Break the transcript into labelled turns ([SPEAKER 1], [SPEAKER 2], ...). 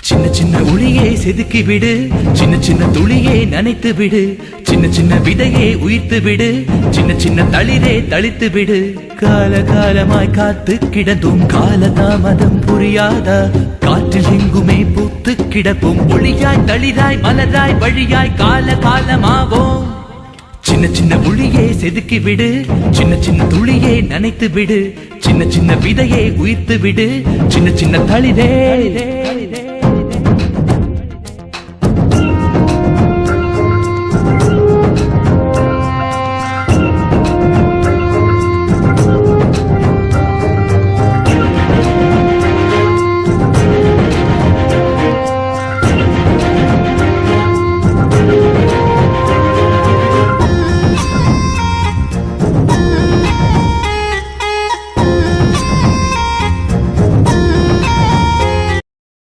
[SPEAKER 1] சின்ன சின்ன ஒளியே செதுக்கி விடு, சின்ன சின்ன துளியே நனைத்து விடு, சின்ன சின்ன விதையே உயிர்த்து விடு, சின்ன சின்ன தளிரே தளித்து விடு. கால காலமாய் காத்து கிடந்தும் காலதாமதம் புரியாதா? காற்றில் எங்குமே பூத்து கிடப்போம், ஒளியாய் தளிராய் மலராய் வழியாய் கால காலமாவோம். சின்ன சின்ன ஒளியே செதுக்கி விடு, சின்ன சின்ன துளியே நனைத்து விடு, சின்ன சின்ன விதையே உயிர்த்து விடு, சின்ன சின்ன தளிரே